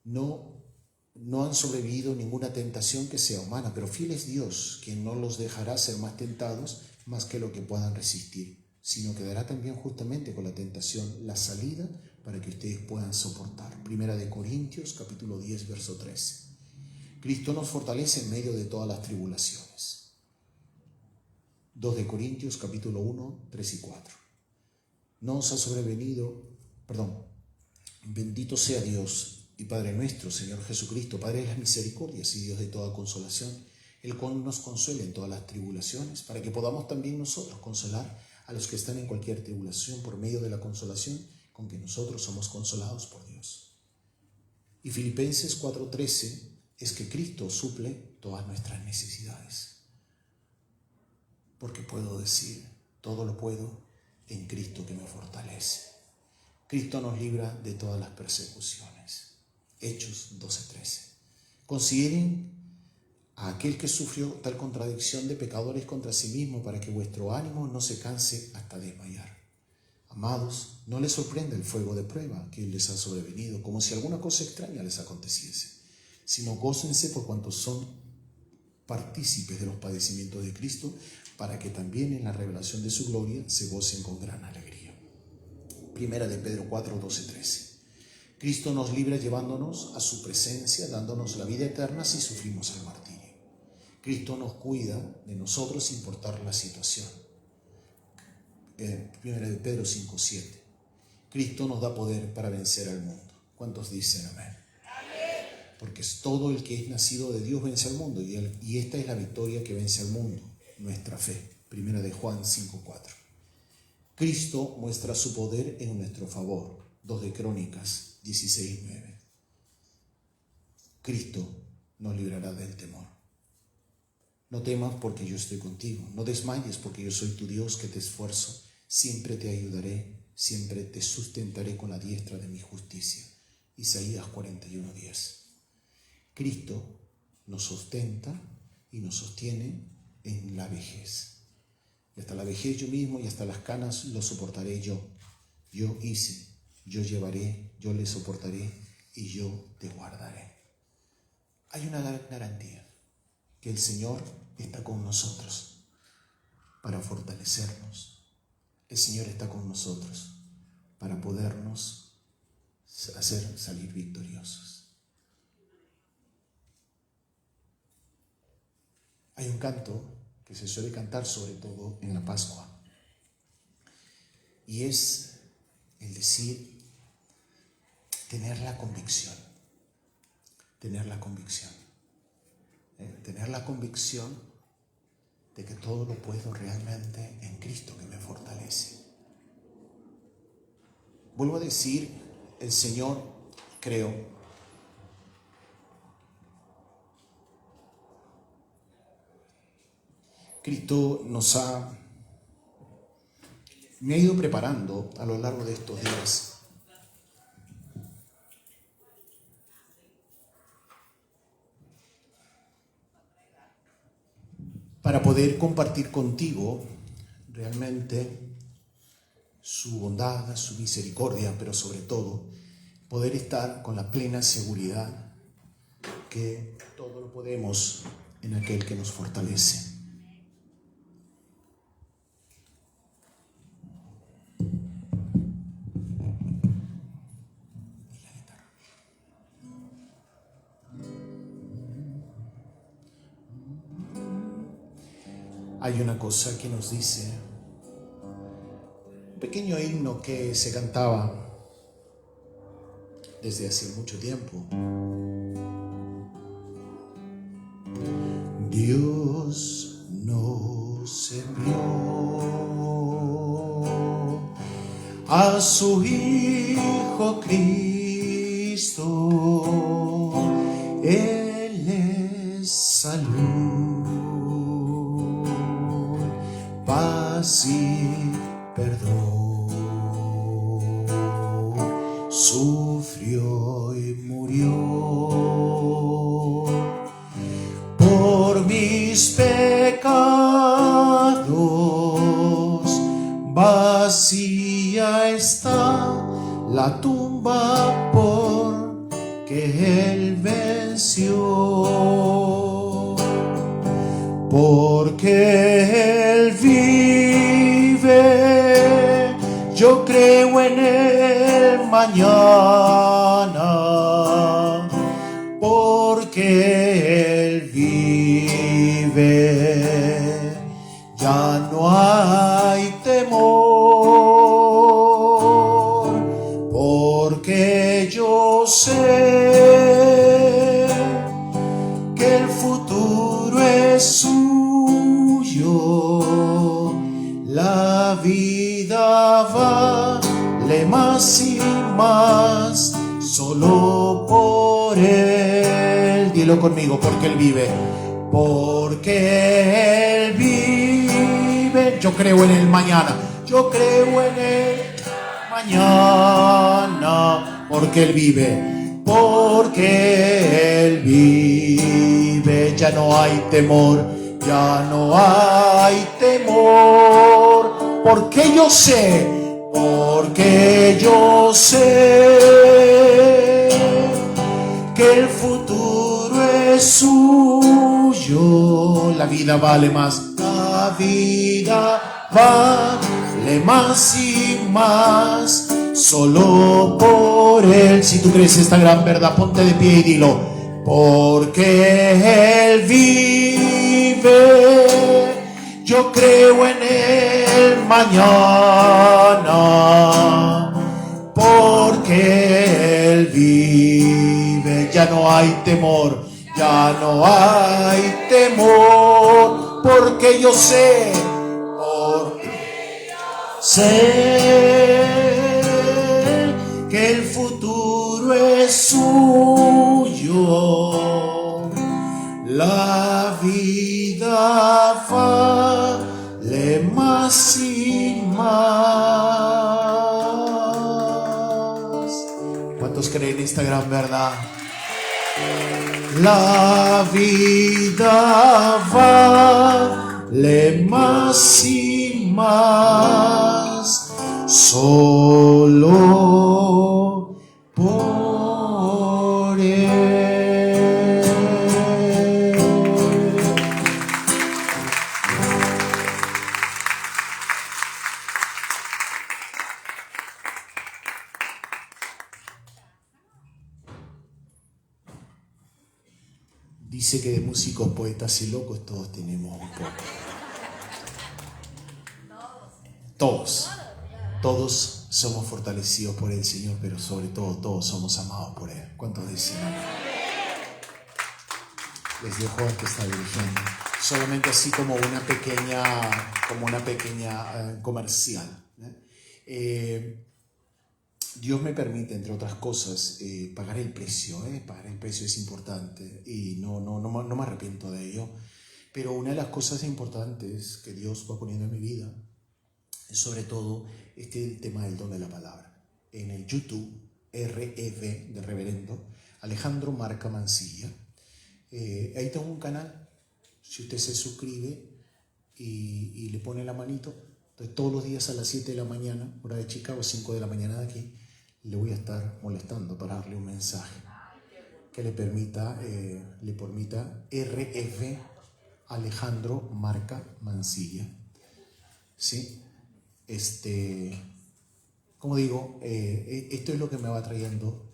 No han sobrevivido ninguna tentación que sea humana, pero fiel es Dios, quien no los dejará ser más tentados más que lo que puedan resistir, sino que dará también justamente con la tentación la salida para que ustedes puedan soportar. Primera de Corintios, capítulo 10, verso 13. Cristo nos fortalece en medio de todas las tribulaciones. 2 de Corintios, capítulo 1, 3 y 4. No os ha sobrevenido, bendito sea Dios y Padre nuestro, Señor Jesucristo, Padre de las misericordias y Dios de toda consolación, el cual nos consuela en todas las tribulaciones, para que podamos también nosotros consolar a los que están en cualquier tribulación por medio de la consolación con que nosotros somos consolados por Dios. Y Filipenses 4:13 es que Cristo suple todas nuestras necesidades. Porque puedo decir, todo lo puedo en Cristo que me fortalece. Cristo nos libra de todas las persecuciones. Hechos 12:13. Consideren a aquel que sufrió tal contradicción de pecadores contra sí mismo, para que vuestro ánimo no se canse hasta desmayar. Amados, no les sorprenda el fuego de prueba que les ha sobrevenido, como si alguna cosa extraña les aconteciese, sino gócense por cuantos son partícipes de los padecimientos de Cristo, para que también en la revelación de su gloria se gocen con gran alegría. Primera de Pedro 4, 12, 13. Cristo nos libra llevándonos a su presencia, dándonos la vida eterna si sufrimos el martirio. Cristo nos cuida de nosotros sin importar la situación. Primera de Pedro 5, 7. Cristo nos da poder para vencer al mundo. ¿Cuántos dicen amén? Porque es todo el que es nacido de Dios vence al mundo, y esta es la victoria que vence al mundo, nuestra fe. Primera de Juan 5:4. Cristo muestra su poder en nuestro favor. 2 de Crónicas 16:9. Cristo nos librará del temor. No temas porque yo estoy contigo. No desmayes porque yo soy tu Dios que te esfuerzo. Siempre te ayudaré, siempre te sustentaré con la diestra de mi justicia. Isaías 41:10. Cristo nos sustenta y nos sostiene en la vejez. Y hasta la vejez yo mismo y hasta las canas lo soportaré yo. Yo hice, yo llevaré, yo le soportaré y yo te guardaré. Hay una gran garantía, que el Señor está con nosotros para fortalecernos. El Señor está con nosotros para podernos hacer salir victoriosos. Hay un canto que se suele cantar sobre todo en la Pascua, y es el decir, tener la convicción, tener la convicción de que todo lo puedo realmente en Cristo que me fortalece. Vuelvo a decir, el Señor, creo, Cristo me ha ido preparando a lo largo de estos días para poder compartir contigo realmente su bondad, su misericordia, pero sobre todo poder estar con la plena seguridad que todo lo podemos en aquel que nos fortalece. Hay una cosa que nos dice, un pequeño himno que se cantaba desde hace mucho tiempo. Dios nos envió a su Hijo Cristo, Él es salud, paz y perdón, sufrió y murió por mis pecados. Vacía está la tumba porque Él venció, porque Él vive. Yo creo en el mañana, porque Él vive. Ya no hay temor, porque yo sé que el futuro es suyo. La vida vale más y más solo por Él. Dilo conmigo, porque Él vive. Porque Él vive. Yo creo en el mañana. Yo creo en el mañana. Porque Él vive. Porque Él vive. Ya no hay temor. Ya no hay temor. Porque yo sé. Porque yo sé que el futuro es suyo. La vida vale más. La vida vale más y más solo por Él. Si tú crees esta gran verdad, ponte de pie y dilo. Porque Él vive. Yo creo en el mañana, porque Él vive. Ya no hay temor, ya no hay temor, porque yo sé, que el futuro es suyo. La vida vale más y más. ¿Cuántos creen esta gran verdad? La vida vale más y más solo por Él. Dice que de músicos, poetas y locos todos tenemos un poco. Todos somos fortalecidos por el Señor, pero sobre todo todos somos amados por Él. ¿Cuántos dicen amén? Les dejo al que está dirigiendo. Solamente así como una pequeña comercial. Dios me permite, entre otras cosas, pagar el precio. Pagar el precio es importante y no me arrepiento de ello. Pero una de las cosas importantes que Dios va poniendo en mi vida es sobre todo el tema del don de la palabra. En el YouTube, REV de Reverendo Alejandro Marca Mancilla, ahí tengo un canal. Si usted se suscribe y le pone la manito, entonces todos los días a las 7 de la mañana, hora de Chicago, 5 de la mañana de aquí, le voy a estar molestando para darle un mensaje que le permita RF Alejandro Marca Mancilla. ¿Sí? Como digo, esto es lo que me va trayendo.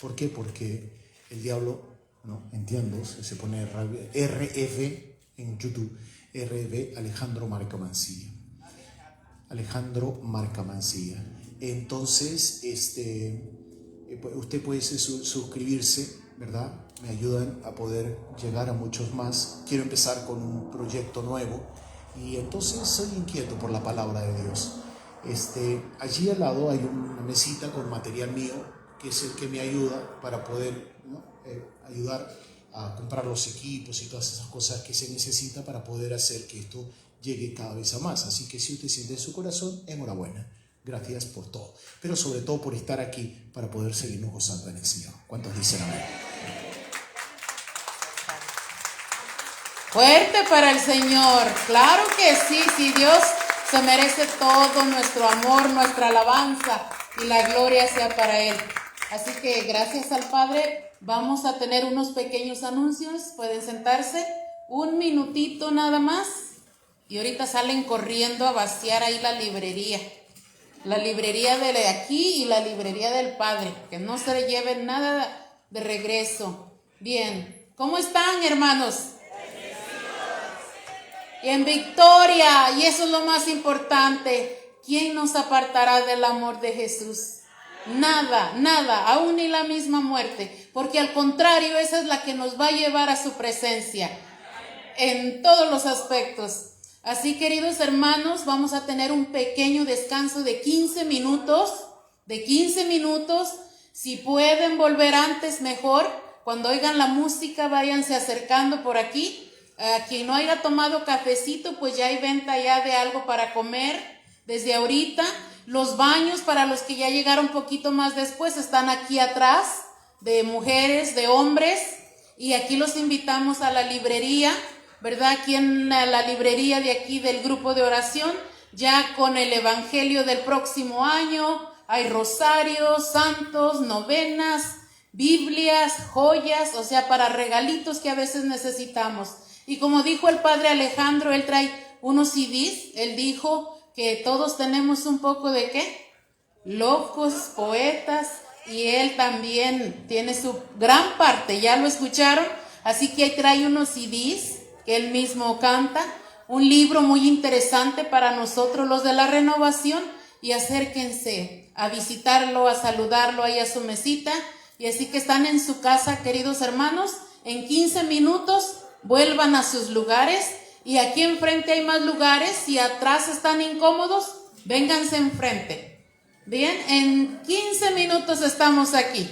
¿Por qué? Porque el diablo, ¿no? Entiendo, se pone RF en YouTube, RF Alejandro Marca Mancilla. Alejandro Marca Mancilla. Entonces, usted puede suscribirse, ¿verdad? Me ayudan a poder llegar a muchos más. Quiero empezar con un proyecto nuevo y entonces soy inquieto por la palabra de Dios. Allí al lado hay una mesita con material mío, que es el que me ayuda para poder, ¿no? Ayudar a comprar los equipos y todas esas cosas que se necesita para poder hacer que esto llegue cada vez a más. Así que si usted siente en su corazón, enhorabuena. Gracias por todo, pero sobre todo por estar aquí para poder seguirnos gozando en el Señor. ¿Cuántos dicen amén? Fuerte para el Señor. Claro que sí, Dios se merece todo nuestro amor, nuestra alabanza y la gloria sea para Él. Así que gracias al Padre, vamos a tener unos pequeños anuncios. Pueden sentarse un minutito nada más y ahorita salen corriendo a vaciar ahí la librería de aquí y la librería del Padre, que no se lleven nada de regreso. Bien, ¿cómo están, hermanos? Y en victoria, y eso es lo más importante. ¿Quién nos apartará del amor de Jesús? Nada, aún ni la misma muerte, porque al contrario, esa es la que nos va a llevar a su presencia en todos los aspectos. Así, queridos hermanos, vamos a tener un pequeño descanso de 15 minutos. Si pueden volver antes, mejor. Cuando oigan la música, váyanse acercando por aquí. Quien no haya tomado cafecito, pues ya hay venta ya de algo para comer desde ahorita. Los baños para los que ya llegaron un poquito más después están aquí atrás, de mujeres, de hombres. Y aquí los invitamos a la librería, ¿verdad? Aquí en la librería de aquí del grupo de oración, ya con el evangelio del próximo año. Hay rosarios, santos, novenas, Biblias, joyas, o sea, para regalitos que a veces necesitamos. Y como dijo el padre Alejandro, él trae unos CDs. Él dijo que todos tenemos un poco de ¿qué? Locos, poetas, y él también tiene su gran parte, ya lo escucharon. Así que ahí trae unos CDs que él mismo canta, un libro muy interesante para nosotros los de la renovación, y acérquense a visitarlo, a saludarlo ahí a su mesita. Y así que están en su casa, queridos hermanos, en 15 minutos vuelvan a sus lugares, y aquí enfrente hay más lugares. Si atrás están incómodos, vénganse enfrente. Bien, en 15 minutos estamos aquí.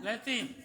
Leti.